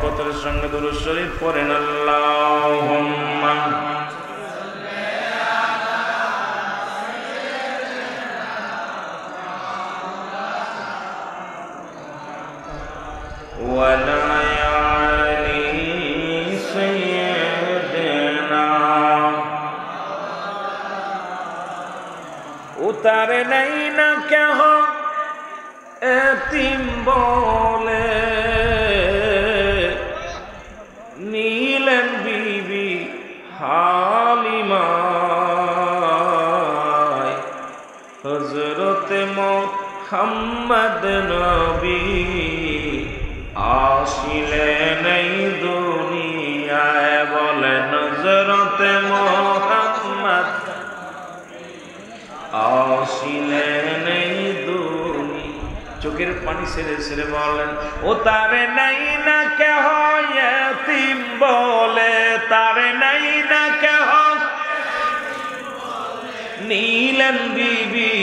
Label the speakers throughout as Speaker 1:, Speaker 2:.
Speaker 1: মহব্বতের সঙ্গে দুরূদ শরীফ পড়েন আল্লাহুম্মা ওয়ালা उतर नहीं न कहो एतीम बोले नीलन बीबी हालिमा हजरत मोहम्मद नबी आशिले नहीं दुनिया बोले हजरत मोहम्मद आशिले नहीं दूनी चोखेर पानी सेरे सेरे बोलें ओ तारे नहीं न कहो यतीम बोले तारे नहीं न कहो नीलन बीबी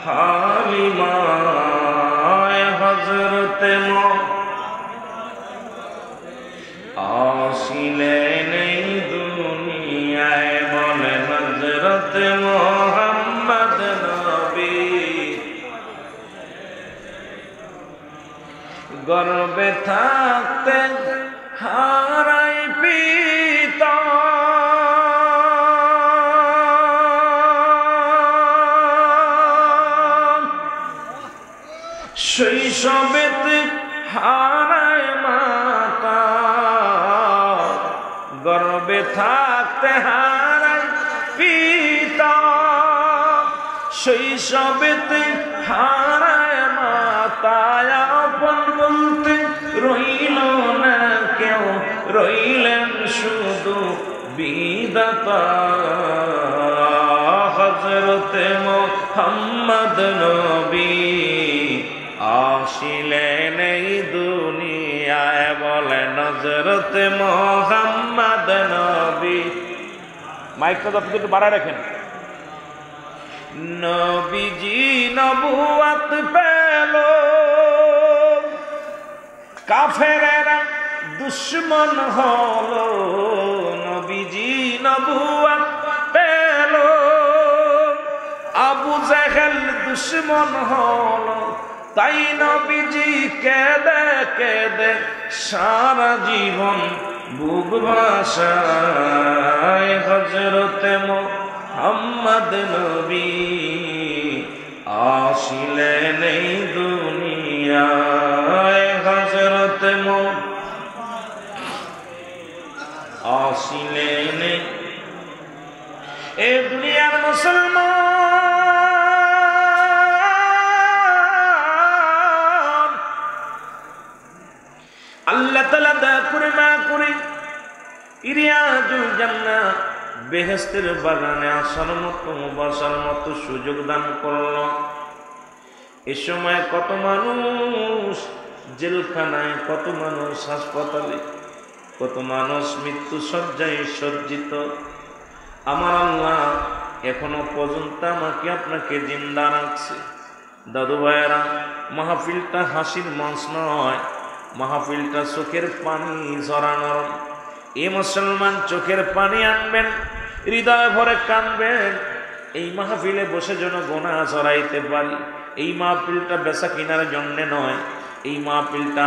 Speaker 1: हालिमा हजरत मो आशिले नहीं दुनिया बोले हजरत मोहम्मद नबी गर्भे थाकते हाराई पिता शैशवेते हाराय माता गर्भे थाकते हाराय पिता शैशवेते हाराय माता আপন বলতে রইল না কেউ রইলেন শুধু বিধাতা হযরতে মুহাম্মদ নবী আসিলেন এই দুনিয়ায় বলেন হযরতে মুহাম্মদ নবী মাইকটা আপনি একটু বাড়ায় রাখেন নবীজি নবুয়ত পেলো কাফেরেরা দুশ্মন হলো নবীজি নবুয়ত পেলো আবু জেহেল দুশ্মন হলো তাই নবীজি কেঁদে কেঁদে সারা জীবন বুক ভাসায় হযরতে মুহাম্মদ নবী আসিলেন এই দুনিয়ায় হযরতে আসিলেন এই দুনিয়ার মুসলমান আল্লাহ তাআলা দয়া করে মা করে ইরিয়াজুল জান্নাহ বেহেশতের বাগানে আসার মতো বসার মতো সুযোগ দান করল। এ সময় কত মানুষ জেলখানায়, কত মানুষ হাসপাতালে, কত মানুষ মৃত্যু শয্যায় সজ্জিত। আমার আল্লাহ এখনো পর্যন্ত আমাকে আপনাকে জিন্দা রাখছে। দাদু ভাইয়েরা, মাহফিলটা হাসির মঞ্চ নয়, মাহফিলটা চোখের পানি ঝরানোর। এ মুসলমান চোখের পানি আনবেন, হৃদয় ভরে কাঁদবেন। এই মাহফিলে বসে যেন গোনাহ ঝরাইতে পারি। এই মাহফিলটা বেচা কিনার জন্য নয়, এই মাহফিলটা